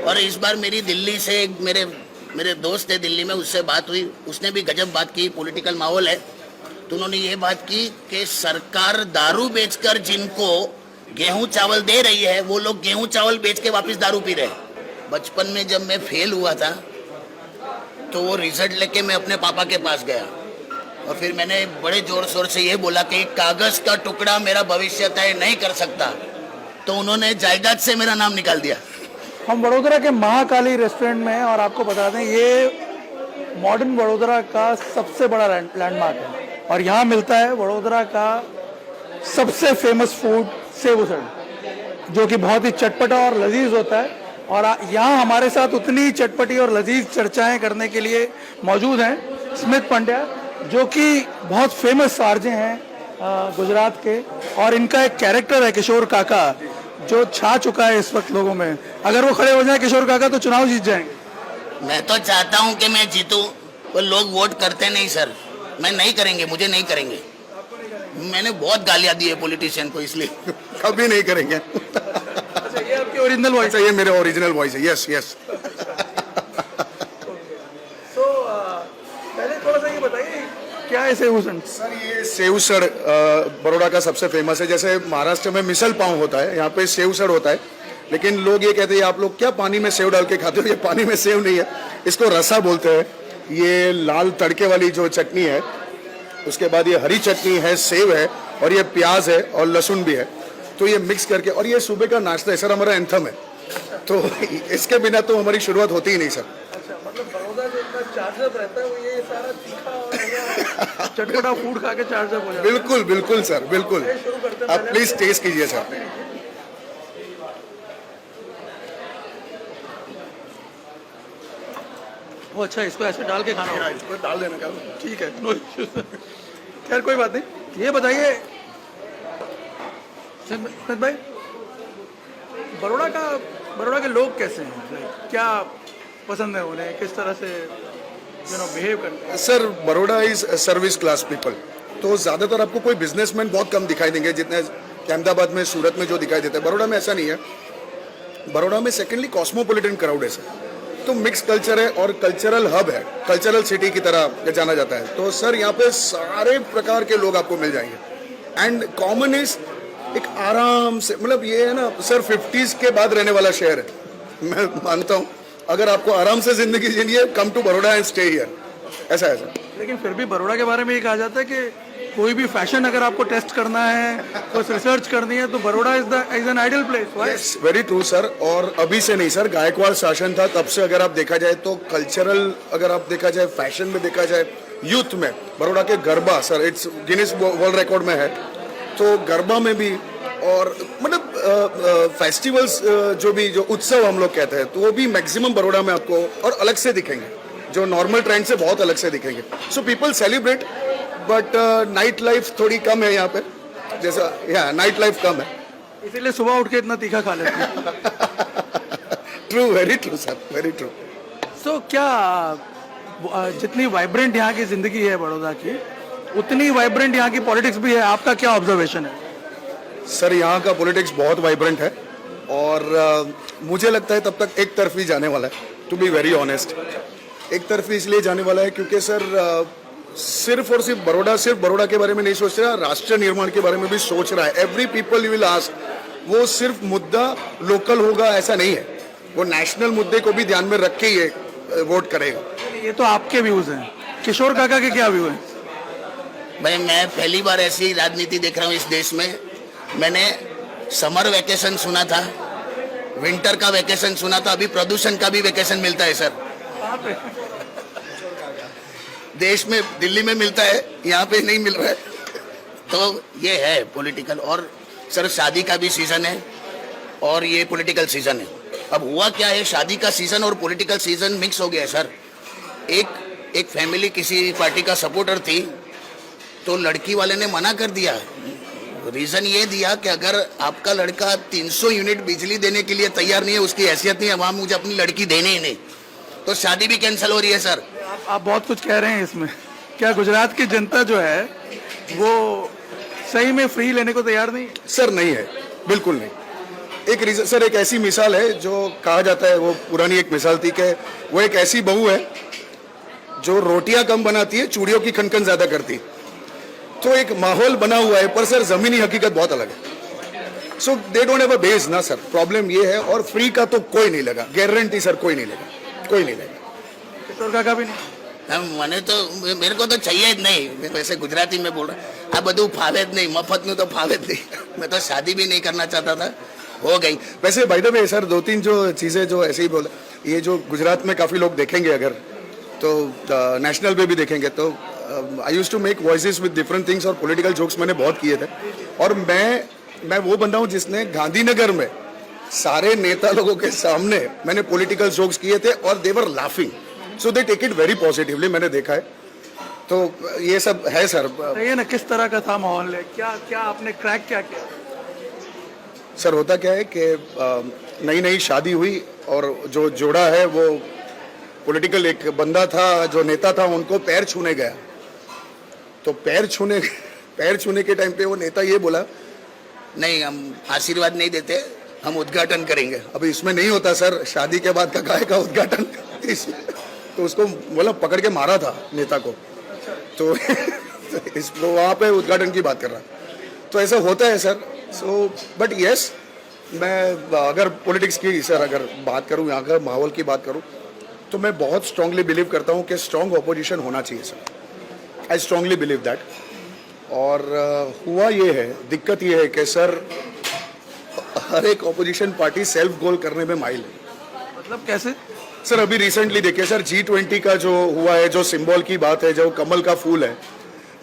और इस बार मेरी दिल्ली से एक मेरे मेरे दोस्त है दिल्ली में, उससे बात हुई, उसने भी गजब बात की। पॉलिटिकल माहौल है तो उन्होंने ये बात की कि सरकार दारू बेचकर जिनको गेहूं चावल दे रही है वो लोग गेहूं चावल बेच के वापस दारू पी रहे हैं। बचपन में जब मैं फेल हुआ था तो वो रिजल्ट लेके मैं अपने पापा के पास गया और फिर मैंने बड़े जोर शोर से ये बोला कि कागज का टुकड़ा मेरा भविष्य तय नहीं कर सकता, तो उन्होंने जायदाद से मेरा नाम निकाल दिया। हम वडोदरा के महाकाली रेस्टोरेंट में हैं और आपको बता दें ये मॉडर्न वडोदरा का सबसे बड़ा लैंडमार्क है और यहाँ मिलता है वडोदरा का सबसे फेमस फूड सेव उसड़, जो कि बहुत ही चटपटा और लजीज होता है। और यहाँ हमारे साथ उतनी चटपटी और लजीज चर्चाएं करने के लिए मौजूद हैं स्मित पंड्या, जो कि बहुत फेमस आरजे हैं गुजरात के, और इनका एक कैरेक्टर है किशोर काका जो छा चुका है इस वक्त लोगों में। अगर वो खड़े हो जाए किशोर काका तो चुनाव जीत जाएंगे। मैं तो चाहता हूं कि मैं जीतूं, पर लोग वोट करते नहीं सर। मैं नहीं करेंगे, मुझे नहीं करेंगे। मैंने बहुत गालियां दी है पॉलिटिशियन को, इसलिए कभी नहीं करेंगे। अच्छा, ये आपकी ओरिजिनल वॉइस ये मेरे ओरिजिनल वॉइस है। Yes yes. तो पहले थोड़ा सा ये बताइए क्या है सेव उसड़? सर ये सेव उसड़ बड़ौदा का सबसे फेमस है। जैसे महाराष्ट्र में मिसल पाव होता है, यहाँ पे सेव उसड़ होता है। लेकिन लोग ये कहते हैं आप लोग क्या पानी में सेव डाल के खाते हो? ये पानी में सेव नहीं है, इसको रसा बोलते हैं। ये लाल तड़के वाली जो चटनी है, उसके बाद ये हरी चटनी है, सेव है और ये प्याज है और लहसुन भी है, तो ये मिक्स करके, और ये सुबह का नाश्ता है सर, हमारा एंथम है। तो इसके बिना तो हमारी शुरुआत होती ही नहीं सर। अच्छा, मतलब बड़ौदा जो इतना चार्जअप रहता है वो ये सारा तीखा चटपटा फूड खा के चार्जअप हो जाता है। बिल्कुल बिल्कुल सर, बिल्कुल। आप प्लीज टेस्ट कीजिए सर। वो अच्छा, इसको ऐसे डाल के खाना होगा? इसको डाल देना क्या? ठीक है, नो इश्यूज। खैर कोई बात नहीं। ये बताइए स्मित भाई, बड़ौदा के लोग कैसे हैं? क्या पसंद है उन्हें, किस तरह से बिहेव करते हैं? Sir Baroda is service class people, तो ज्यादातर आपको कोई बिजनेसमैन बहुत कम दिखाई देंगे जितने अहमदाबाद में, सूरत में जो दिखाई देते हैं। बड़ौदा में ऐसा नहीं है। बड़ौदा में सेकेंडली कॉस्मोपॉलिटन क्राउड है सर, तो मिक्स कल्चर है और कल्चरल हब है, कल्चरल सिटी की तरह जाना जाता है। तो सर यहाँ पे सारे प्रकार के लोग आपको मिल जाएंगे। एंड कॉमन इज एक आराम से, मतलब ये है ना सर, 50s के बाद रहने वाला शहर है। मैं मानता हूँ अगर आपको आराम से जिंदगी जीनी है, come to Baroda and stay here, ऐसा है सर। लेकिन फिर भी बड़ौदा के बारे में ये कहा जाता है कि कोई भी फैशन अगर आपको टेस्ट करना है, कुछ रिसर्च करनी है, तो Baroda is an ideal place. Yes, very true sir. और अभी से नहीं सर, गायकवाड़ शासन था तब से अगर आप देखा जाए तो कल्चरल, अगर आप देखा जाए फैशन में देखा जाए, यूथ में बड़ौदा के garba sir, it's Guinness world record में है। तो गरबा में भी, और मतलब फेस्टिवल्स जो उत्सव हम लोग कहते हैं, तो वो भी मैक्सिमम बड़ौदा में आपको और अलग से दिखेंगे, जो नॉर्मल ट्रेंड से बहुत अलग से दिखेंगे। So people celebrate, but night life थोड़ी कम है यहाँ पे, जैसा या नाइट लाइफ कम है, इसीलिए सुबह उठ के इतना तीखा खा लेते हैं। True, very true sir, very true. तो क्या जितनी वाइब्रेंट यहाँ की जिंदगी है बड़ौदा की, उतनी वाइब्रेंट यहाँ की पॉलिटिक्स भी है? आपका क्या ऑब्जर्वेशन है? सर यहाँ का पॉलिटिक्स बहुत वाइब्रेंट है और मुझे लगता है तब तक एक तरफ ही जाने वाला है, टू बी वेरी ऑनेस्ट। एक तरफ इसलिए जाने वाला है क्योंकि सर सिर्फ और सिर्फ बड़ौदा के बारे में नहीं सोच रहा, राष्ट्र निर्माण के बारे में भी सोच रहा है। Every people you will ask, वो सिर्फ मुद्दा लोकल होगा ऐसा नहीं है, वो नेशनल मुद्दे को भी ध्यान में रख के ये वोट करेगा। ये तो आपके व्यूज हैं, किशोर काका के क्या व्यू हैं? भाई मैं पहली बार ऐसी राजनीति देख रहा हूँ इस देश में। मैंने समर वेकेशन सुना था, विंटर का वेकेशन सुना था, अभी प्रदूषण का भी वेकेशन मिलता है सर। देश में, दिल्ली में मिलता है, यहाँ पे नहीं मिल रहा है। तो ये है पॉलिटिकल। और सर शादी का भी सीजन है और ये पॉलिटिकल सीजन है। अब हुआ क्या है, शादी का सीजन और पॉलिटिकल सीजन मिक्स हो गया है सर। एक फैमिली किसी पार्टी का सपोर्टर थी, तो लड़की वाले ने मना कर दिया। रीजन ये दिया कि अगर आपका लड़का 300 यूनिट बिजली देने के लिए तैयार नहीं है, उसकी हैसियत नहीं है, वहां मुझे अपनी लड़की देनी ही नहीं, तो शादी भी कैंसिल हो रही है सर। आप बहुत कुछ कह रहे हैं इसमें। क्या गुजरात की जनता जो है वो सही में फ्री लेने को तैयार नहीं? सर नहीं है, बिल्कुल नहीं। एक रीजन सर, एक ऐसी मिसाल है जो कहा जाता है, वो पुरानी एक मिसाल थी कि वो एक ऐसी बहू है जो रोटियां कम बनाती है, चूड़ियों की खनखन ज्यादा करती। तो एक माहौल बना हुआ है, पर सर जमीनी हकीकत बहुत अलग है। So they don't have a base ना सर, प्रॉब्लम ये है। और फ्री का तो कोई नहीं लगा, गारंटी सर, कोई नहीं लगा, कोई नहीं लगा। किशोर काका भी नहीं। મને તો મેરે કો તો चाहिए જ નહીં। मैं वैसे गुजराती में बोल रहा, આ બધું ફાવે જ નહીં, મફતનું તો ફાવે જ નહીં। मैं तो शादी भी नहीं करना चाहता था, हो गई। वैसे बाय द वे सर, दो तीन जो चीजें जो ऐसे ही बोला, ये जो गुजरात में काफी लोग देखेंगे अगर, तो नेशनल पे भी देखेंगे, तो I used to make voices with different things, और पॉलिटिकल जोक्स मैंने बहुत किए थे। और मैं वो बंदा हूँ जिसने गांधीनगर में सारे नेता लोगों के सामने मैंने पॉलिटिकल जोक्स किए थे, और they were laughing, so they take it very positively, मैंने देखा है। तो ये सब है सर। ये ना किस तरह का था माहौल है, क्या क्या आपने क्रैक क्या किया? सर होता क्या है कि नई नई शादी हुई, और जो जोड़ा है वो पॉलिटिकल एक बंदा था, जो नेता था, उनको पैर छूने गया। तो पैर छूने के टाइम पे वो नेता ये बोला, नहीं हम आशीर्वाद नहीं देते, हम उद्घाटन करेंगे। अभी इसमें नहीं होता सर, शादी के बाद का काहे का उद्घाटन। तो उसको बोला, पकड़ के मारा था नेता को। तो इसको वहां पे उद्घाटन की बात कर रहा। तो ऐसा होता है सर। सो बट यस, मैं अगर पॉलिटिक्स की सर अगर बात करूं, यहाँ का माहौल की बात करूं, तो मैं बहुत स्ट्रांगली बिलीव करता हूं कि स्ट्रांग ऑपोजिशन होना चाहिए sir. I strongly believe that. और हुआ ये है, दिक्कत ये है कि सर हर एक ऑपोजिशन पार्टी सेल्फ गोल करने में माहिर है। मतलब कैसे? सर अभी रिसेंटली देखिए सर, G20 का जो हुआ है, जो सिंबल की बात है, जो कमल का फूल है,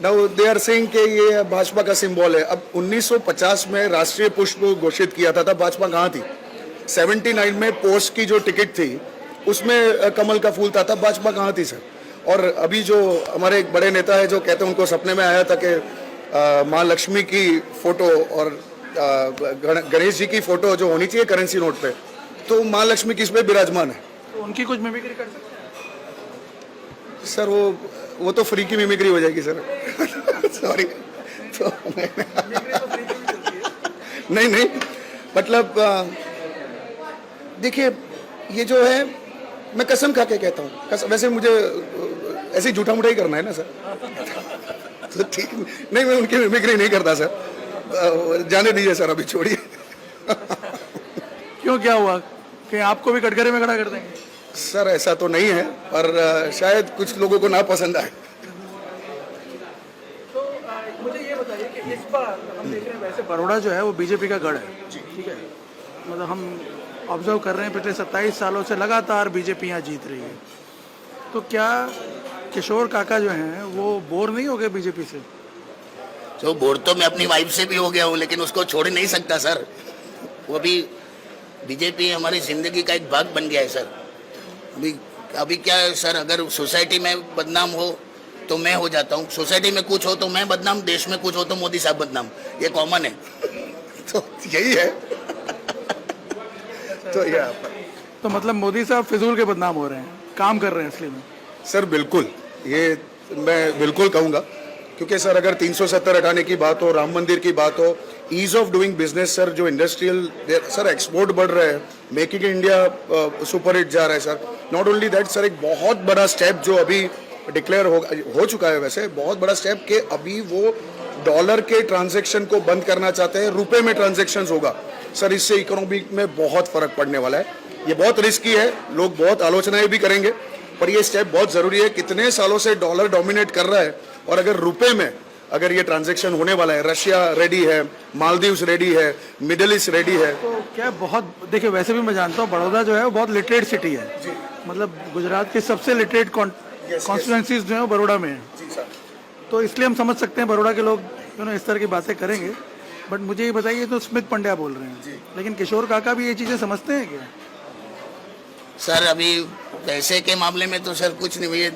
नाउ दे आर सेइंग कि ये भाजपा का सिंबल है। अब 1950 में राष्ट्रीय पुष्प घोषित किया था, तब भाजपा कहाँ थी? 79 में पोस्ट की जो टिकट थी उसमें कमल का फूल था, तब भाजपा कहाँ थी सर? और अभी जो हमारे एक बड़े नेता है जो कहते हैं उनको सपने में आया था कि माँ लक्ष्मी की फोटो और गणेश जी की फोटो जो होनी चाहिए करेंसी नोट पे, तो माँ लक्ष्मी किस पे विराजमान है? तो उनकी कुछ मिमिक्री कर सकते हैं सर? वो तो फ्री की मिमिक्री हो जाएगी सर। सॉरी। तो नहीं, मतलब देखिए, ये जो है, मैं कसम खा के कहता हूँ, वैसे मुझे ऐसे झूठा मुठा ही करना है ना सर। तो ठीक नहीं, मैं उनकी मिमिक्री नहीं करता सर, जाने दीजिए सर, अभी छोड़िए। क्यों, क्या हुआ कि आपको भी कटघरे में खड़ा कर देंगे? सर ऐसा तो नहीं है, पर शायद कुछ लोगों को ना पसंद आए। तो मुझे ये बताइए कि इस बार हम देख रहे हैं, वैसे बड़ौदा जो है वो बीजेपी का गढ़ है, ठीक है, मतलब हम ऑब्जर्व कर रहे हैं पिछले 27 सालों से लगातार बीजेपी यहाँ जीत रही है। तो क्या किशोर काका जो हैं वो बोर नहीं हो गए बीजेपी से? तो बोर तो मैं अपनी वाइफ से भी हो गया हूँ, लेकिन उसको छोड़ नहीं सकता सर। वो भी बीजेपी हमारी जिंदगी का एक भाग बन गया है सर। अभी क्या है सर, अगर सोसाइटी में बदनाम हो तो मैं हो जाता हूँ, सोसाइटी में कुछ हो तो मैं बदनाम, देश में कुछ हो तो मोदी साहब बदनाम, ये कॉमन है। तो यही है। तो या तो मतलब मोदी साहब फिजूल के बदनाम हो रहे हैं, काम कर रहे हैं असली में? सर बिल्कुल, ये मैं बिल्कुल कहूँगा, क्योंकि सर अगर 370 हटाने की बात हो, राम मंदिर की बात हो, ease of doing business sir, जो इंडस्ट्रियल सर एक्सपोर्ट बढ़ रहा है, make in India super hit जा रहा है sir. Not only that sir, एक बहुत बड़ा स्टेप जो अभी डिक्लेयर हो चुका है, वैसे बहुत बड़ा स्टेप कि अभी वो डॉलर के ट्रांजैक्शन को बंद करना चाहते हैं, रुपए में ट्रांजैक्शन होगा सर। इससे इकोनॉमी में बहुत फर्क पड़ने वाला है। ये बहुत रिस्की है, लोग बहुत आलोचनाएं भी करेंगे, पर ये स्टेप बहुत जरूरी है। कितने सालों से डॉलर डोमिनेट कर रहा है, और अगर रुपए में अगर ये ट्रांजैक्शन होने वाला है, रशिया रेडी है, मालदीव्स रेडी है, मिडिल ईस्ट रेडी है। तो क्या बहुत, देखिए वैसे भी मैं जानता हूँ बड़ौदा जो है वो बहुत लिटरेट सिटी है, मतलब गुजरात की सबसे लिटरेट कॉन्स्टिट्यूएंसीज जो है बड़ौदा में है। तो इसलिए हम समझ सकते हैं बड़ौदा के लोग इस तरह की बातें करेंगे। बट मुझे ये बताइए, तो स्मिथ पंड्या बोल रहे हैं, लेकिन किशोर काका भी ये चीज़ें समझते हैं क्या? सर अभी पैसे के मामले में तो सर कुछ नहीं, ये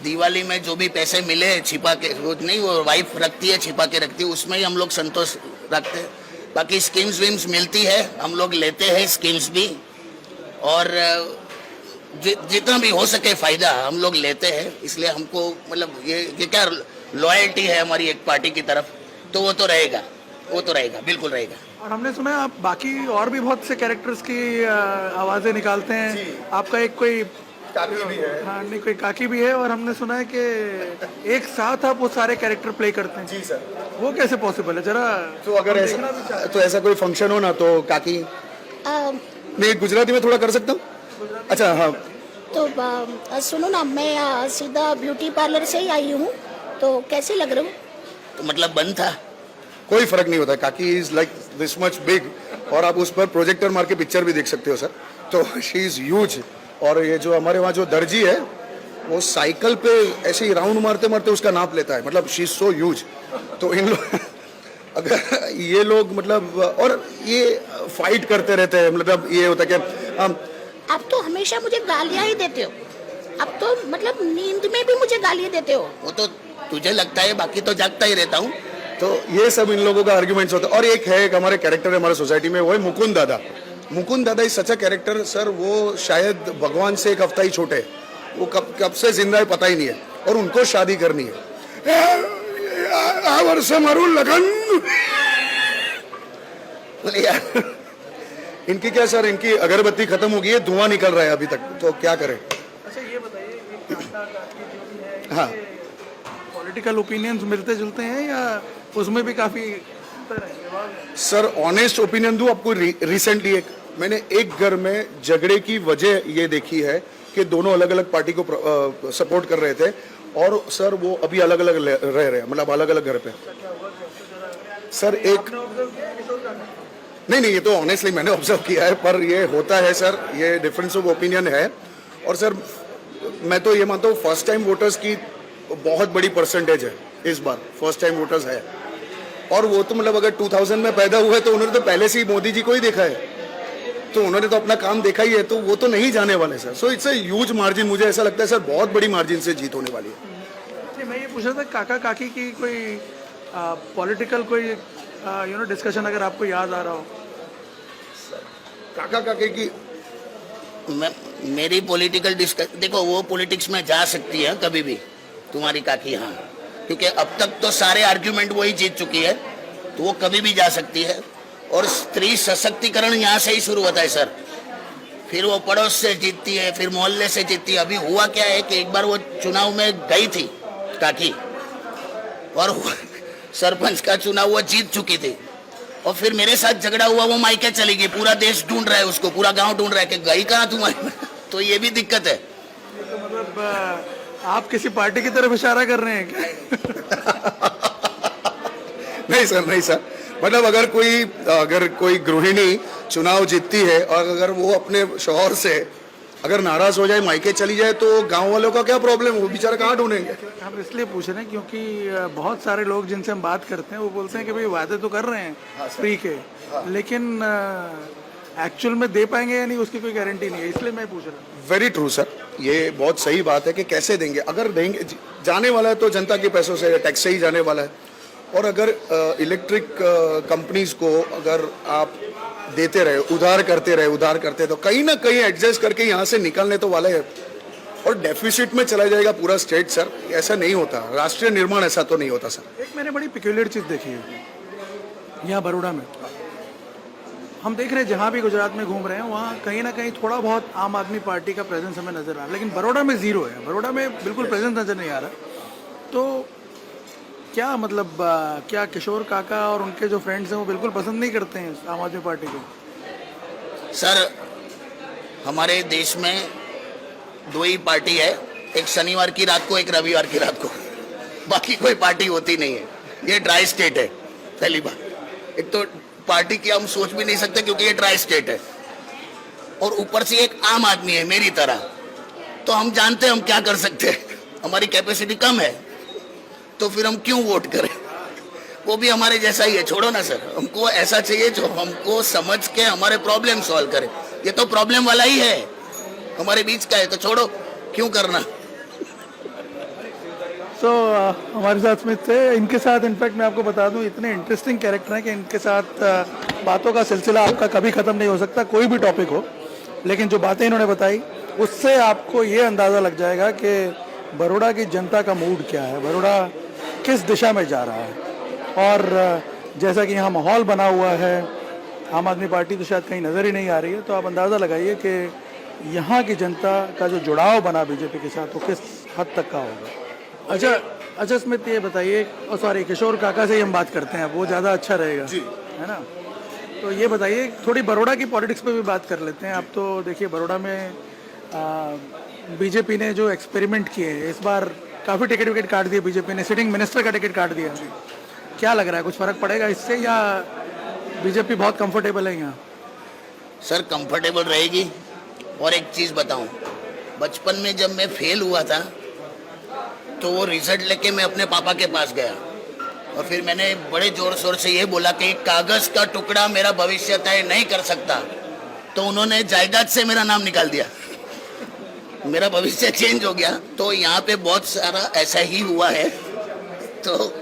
दिवाली में जो भी पैसे मिले छिपा के, वो नहीं, वो वाइफ रखती है, छिपा के रखती है, उसमें ही हम लोग संतोष रखते हैं। बाकी स्कीम्स वीम्स मिलती है, हम लोग लेते हैं स्कीम्स भी, और जितना भी हो सके फायदा हम लोग लेते हैं। इसलिए हमको मतलब ये क्या लॉयल्टी है हमारी एक पार्टी की तरफ, तो वो तो रहेगा, बिल्कुल रहेगा। और हमने सुना है आप बाकी और भी बहुत से कैरेक्टर्स की आवाज़ें निकालते हैं। आपका एक कोई काकी भी है। हाँ नहीं कोई काकी भी है, और हमने सुना है कि एक साथ आप वो सारे कैरेक्टर प्ले करते हैं। जी सर। वो कैसे पॉसिबल है जरा? तो अगर ऐसा तो ऐसा कोई फंक्शन हो ना तो काकी मैं गुजराती में थोड़ा कर सकता हूँ। अच्छा हाँ तो सुनो ना, मैं सीधा ब्यूटी पार्लर से ही आई हूँ, तो कैसे लग रहा हूँ? तो मतलब बंद था। कोई फर्क नहीं होता। काकी is like this much big और आप उस पर प्रोजेक्टर मार के पिक्चर भी देख सकते हो सर। तो शी इज ह्यूज। और ये जो हमारे वहाँ जो दर्जी है वो साइकिल पे ऐसे ही राउंड मारते मारते उसका नाप लेता है। मतलब शी इज सो ह्यूज। तो इन लोग अगर ये लोग मतलब और ये फाइट करते रहते हैं। मतलब ये होता है कि आप तो हमेशा मुझे गालियाँ ही देते हो। अब तो मतलब नींद में भी मुझे गालियाँ देते हो। वो तो तुझे लगता है, बाकी तो जागता ही रहता हूँ। तो ये सब इन लोगों का आर्ग्यूमेंट्स होता है। और एक है एक हमारे कैरेक्टर है हमारे सोसाइटी में, वो है मुकुंद दादा। मुकुंद दादा is such a character sir. वो शायद भगवान से एक हफ्ता ही छोटे। वो कब से जिंदा है पता ही नहीं है। और उनको शादी करनी है। आ वर्ष मारू लगन। बोले यार इनकी क्या सर, इनकी अगरबत्ती खत्म हो गई है, धुआं निकल रहा है अभी तक, तो क्या करें। अच्छा ये बताइए, ये काका काकी जो भी है, हाँ पॉलिटिकल ओपिनियंस मिलते जुलते हैं या उसमें भी काफी अंतर है? सर ऑनेस्ट ओपिनियन दूं आपको। रिसेंटली मैंने एक घर में झगड़े की वजह ये देखी है कि दोनों अलग अलग पार्टी को सपोर्ट कर रहे थे और सर वो अभी अलग अलग रह रहे हैं। मतलब अलग अलग घर पे सर एक नहीं ये तो ऑनेस्टली मैंने ऑब्जर्व किया है। पर ये होता है सर, ये डिफरेंस ऑफ ओपिनियन है। और सर मैं तो ये मानता हूँ फर्स्ट टाइम वोटर्स की बहुत बड़ी परसेंटेज है इस बार। फर्स्ट टाइम वोटर्स है और वो तो मतलब अगर 2000 में पैदा हुए तो उन्होंने तो पहले से ही मोदी जी को ही देखा है। तो उन्होंने तो अपना काम देखा ही है, तो वो तो नहीं जाने वाले sir. So it's a huge margin. मुझे ऐसा लगता है सर बहुत बड़ी मार्जिन से जीत होने वाली है। मैं ये पूछ रहा था काका काकी की कोई पॉलिटिकल कोई डिस्कशन अगर आपको याद आ रहा हो। काका काके की मेरी पॉलिटिकल डिस्कस देखो, वो पॉलिटिक्स में जा सकती है कभी भी तुम्हारी काकी। हाँ, क्योंकि अब तक तो सारे आर्ग्यूमेंट वही जीत चुकी है, तो वो कभी भी जा सकती है। और स्त्री सशक्तिकरण यहाँ से ही शुरू होता है सर। फिर वो पड़ोस से जीतती है, फिर मोहल्ले से जीतती है। अभी हुआ क्या है कि एक बार वो चुनाव में गई थी काकी और सरपंच का चुनाव वो जीत चुकी थी और फिर मेरे साथ झगड़ा हुआ, वो मायके चली गई। पूरा देश ढूंढ रहा है उसको, पूरा गांव ढूंढ रहा है कि गई कहाँ तुम्हारी। तो ये भी दिक्कत है। तो मतलब आप किसी पार्टी की तरफ इशारा कर रहे हैं क्या? नहीं सर मतलब अगर कोई गृहिणी चुनाव जीतती है और अगर वो अपने शौहर से अगर नाराज हो जाए, मायके चली जाए, तो गांव वालों का क्या प्रॉब्लम? वो बेचारा कहाँ ढूंढेंगे? हम इसलिए पूछ रहे हैं क्योंकि बहुत सारे लोग जिनसे हम बात करते हैं वो बोलते हैं कि भाई वादे तो कर रहे हैं फ्री के, लेकिन एक्चुअल में दे पाएंगे या नहीं उसकी कोई गारंटी नहीं है। इसलिए मैं पूछ रहा हूँ। वेरी ट्रू सर, ये बहुत सही बात है कि कैसे देंगे। अगर देंगे, जाने वाला है तो जनता के पैसों से, टैक्स से ही जाने वाला है। और अगर इलेक्ट्रिक कंपनीज को अगर आप देते रहे, उधार करते तो कहीं ना कहीं एडजस्ट करके यहाँ से निकलने तो वाले हैं और डेफिसिट में चला जाएगा पूरा स्टेट सर। ऐसा नहीं होता, राष्ट्रीय निर्माण ऐसा तो नहीं होता सर। एक मैंने बड़ी पिक्यूलियर चीज़ देखी है यहाँ बड़ौदा में। हम देख रहे हैं जहाँ भी गुजरात में घूम रहे हैं वहाँ कहीं ना कहीं थोड़ा बहुत आम आदमी पार्टी का प्रेजेंस हमें नजर आ रहा है, लेकिन बड़ौदा में जीरो है। बड़ौदा में बिल्कुल प्रेजेंस नजर नहीं आ रहा। तो क्या मतलब क्या किशोर काका और उनके जो फ्रेंड्स हैं वो बिल्कुल पसंद नहीं करते हैं आम आदमी पार्टी को? सर हमारे देश में दो ही पार्टी है, एक शनिवार की रात को, एक रविवार की रात को। बाकी कोई पार्टी होती नहीं है। ये ड्राई स्टेट है पहली बात। एक तो पार्टी की हम सोच भी नहीं सकते क्योंकि ये ड्राई स्टेट है, और ऊपर से एक आम आदमी है मेरी तरह। तो हम जानते हैं हम क्या कर सकते हैं, हमारी कैपेसिटी कम है, तो फिर हम क्यों वोट करें? वो भी हमारे जैसा ही है। छोड़ो ना सर, हमको ऐसा चाहिए जो हमको समझ के हमारे प्रॉब्लम सॉल्व करे। ये तो प्रॉब्लम वाला ही है, हमारे बीच का है, तो छोड़ो, क्यों करना। हमारे साथ स्मिथ थे। इनके साथ इनफैक्ट मैं आपको बता दूं, इतने इंटरेस्टिंग कैरेक्टर हैं कि इनके साथ बातों का सिलसिला आपका कभी ख़त्म नहीं हो सकता, कोई भी टॉपिक हो। लेकिन जो बातें इन्होंने बताई उससे आपको ये अंदाज़ा लग जाएगा कि बड़ौदा की जनता का मूड क्या है, बड़ौदा किस दिशा में जा रहा है। और जैसा कि यहाँ माहौल बना हुआ है, आम आदमी पार्टी तो शायद कहीं नज़र ही नहीं आ रही है, तो आप अंदाज़ा लगाइए कि यहाँ की जनता का जो जुड़ाव बना बीजेपी के साथ वो किस हद तक का होगा। अच्छा स्मित, ये बताइए, सॉरी, किशोर काका से ही हम बात करते हैं, वो ज़्यादा अच्छा रहेगा जी, है ना। तो ये बताइए, थोड़ी बड़ौदा की पॉलिटिक्स पे भी बात कर लेते हैं। अब तो देखिए बड़ौदा में बीजेपी ने जो एक्सपेरिमेंट किए हैं, इस बार काफ़ी टिकट विकेट काट दिए बीजेपी ने, सिटिंग मिनिस्टर का टिकट काट दिया। क्या लग रहा है, कुछ फ़र्क पड़ेगा इससे या बीजेपी बहुत कंफर्टेबल है यहाँ? सर कंफर्टेबल रहेगी। और एक चीज़ बताऊं, बचपन में जब मैं फेल हुआ था तो वो रिजल्ट लेके मैं अपने पापा के पास गया और फिर मैंने बड़े जोर शोर से ये बोला कि एक कागज़ का टुकड़ा मेरा भविष्य तय नहीं कर सकता, तो उन्होंने जायदाद से मेरा नाम निकाल दिया, मेरा भविष्य चेंज हो गया। तो यहाँ पे बहुत सारा ऐसा ही हुआ है। तो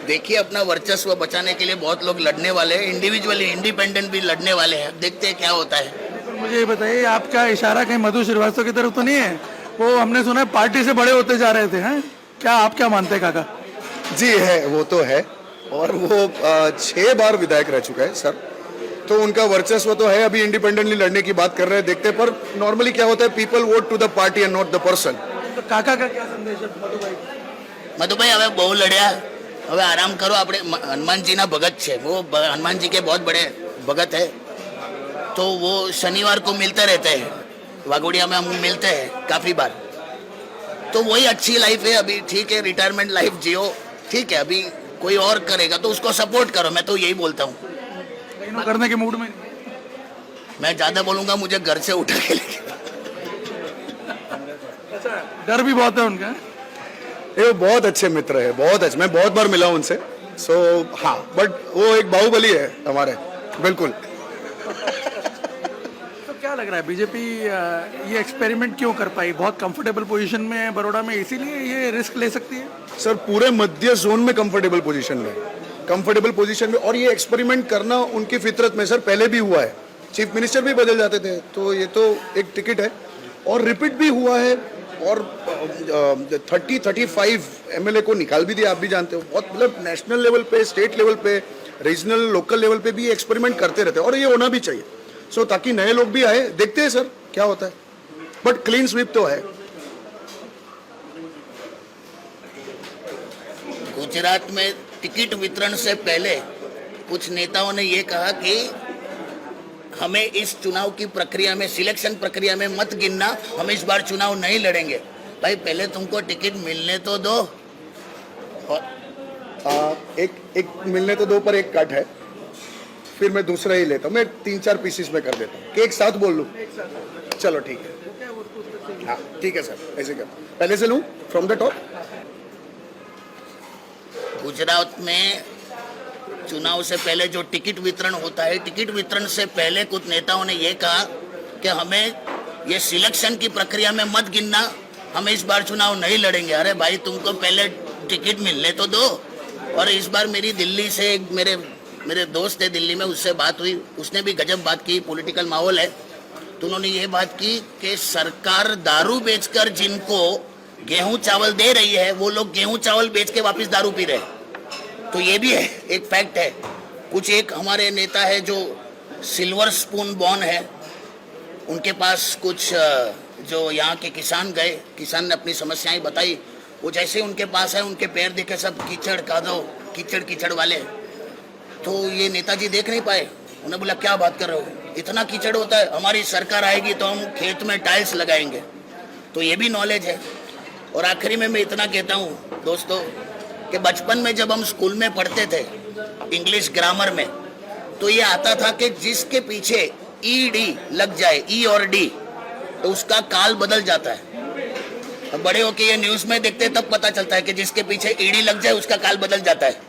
देखिए, अपना वर्चस्व बचाने के लिए बहुत लोग लड़ने वाले हैं, इंडिविजुअली इंडिपेंडेंट भी लड़ने वाले हैं। देखते हैं क्या होता है। मुझे ये बताइए, आपका इशारा कहीं मधु श्रीवास्तव की तरफ तो नहीं है? वो हमने सुना है पार्टी से बड़े होते जा रहे थे, हैं? क्या आप क्या मानते हैं काका? जी है, वो तो है, और वो 6 बार विधायक रह चुका है सर, तो उनका वर्चस्व तो है। अभी इंडिपेंडेंटली लड़ने की बात कर रहे हैं, देखते हैं। पर नॉर्मली क्या होता है, people vote to the party and not the person. तो काका का क्या संदेश है मधुभाई? मधुभाई હવે બહુ લડ્યા, હવે આરામ કરો। આપણે હનુમાનજીના ભગત છે, वो हनुमान जी के बहुत बड़े भगत है, तो वो शनिवार को मिलते रहते हैं, वाघोड़िया में हम मिलते हैं काफ़ी बार। तो वही अच्छी लाइफ है अभी, ठीक है, रिटायरमेंट लाइफ जियो, ठीक है। अभी कोई और करेगा तो उसको सपोर्ट करो, मैं तो यही बोलता हूँ। करने के मूड में मैं ज़्यादा बोलूँगा मुझे घर से उठा के लेके। डर भी बहुत है उनका। ये बहुत अच्छे मित्र है, बहुत अच्छे, मैं बहुत बार मिला उनसे। सो हाँ, बट वो एक बाहुबली है हमारे, बिल्कुल। तो क्या लग रहा है, बीजेपी ये एक्सपेरिमेंट क्यों कर पाई? बहुत कंफर्टेबल पोजीशन में है बड़ौदा में, इसीलिए ये रिस्क ले सकती है? सर पूरे मध्य जोन में कंफर्टेबल पोजीशन में, और ये एक्सपेरिमेंट करना उनकी फितरत में सर पहले भी हुआ है। चीफ मिनिस्टर भी बदल जाते थे, तो ये तो एक टिकट है और रिपीट भी हुआ है। और 30-35 MLA को निकाल भी दिया, आप भी जानते हो। बहुत मतलब नेशनल लेवल पे, स्टेट लेवल पे, रीजनल लोकल लेवल पे भी एक्सपेरिमेंट करते रहते हैं, और ये होना भी चाहिए। सो ताकि नए लोग भी आए, देखते हैं सर क्या होता है, बट क्लीन स्वीप तो है। गुजरात में टिकट वितरण से पहले कुछ नेताओं ने ये कहा कि हमें इस चुनाव की प्रक्रिया में, सिलेक्शन प्रक्रिया में मत गिनना, हम इस बार चुनाव नहीं लड़ेंगे। भाई पहले तुमको टिकट मिलने तो दो। एक मिलने तो दो, पर एक कट है, फिर मैं दूसरा ही लेता हूँ। मैं 3-4 पीसेस में कर देता हूँ कि एक साथ बोल लूँ। चलो ठीक है, हाँ ठीक है सर, ऐसे कर, पहले से लूँ फ्रॉम द टॉप। गुजरात में चुनाव से पहले जो टिकट वितरण होता है, टिकट वितरण से पहले कुछ नेताओं ने ये कहा कि हमें ये सिलेक्शन की प्रक्रिया में मत गिनना, हम इस बार चुनाव नहीं लड़ेंगे। अरे भाई तुमको पहले टिकट मिलने तो दो। और इस बार मेरी दिल्ली से एक मेरे दोस्त है दिल्ली में, उससे बात हुई, उसने भी गजब बात की। पॉलिटिकल माहौल है, तो उन्होंने ये बात की कि सरकार दारू बेचकर जिनको गेहूं चावल दे रही है, वो लोग गेहूं चावल बेच के वापस दारू पी रहे हैं। तो ये भी है, एक फैक्ट है। कुछ एक हमारे नेता है जो सिल्वर स्पून बॉर्न है, उनके पास कुछ जो यहाँ के किसान गए, किसान ने अपनी समस्याएं बताई, वो जैसे उनके पास है, उनके पैर देखे सब कीचड़ कादो, कीचड़ वाले। तो ये नेताजी देख नहीं पाए, उन्हें बोला क्या बात कर रहे हो, इतना कीचड़ होता है, हमारी सरकार आएगी तो हम खेत में टाइल्स लगाएंगे। तो ये भी नॉलेज है। और आखिरी में मैं इतना कहता हूँ दोस्तों कि बचपन में जब हम स्कूल में पढ़ते थे इंग्लिश ग्रामर में, तो ये आता था कि जिसके पीछे ईडी लग जाए, ई और डी, तो उसका काल बदल जाता है। अब बड़े होके ये न्यूज़ में देखते तब पता चलता है कि जिसके पीछे ईडी लग जाए उसका काल बदल जाता है।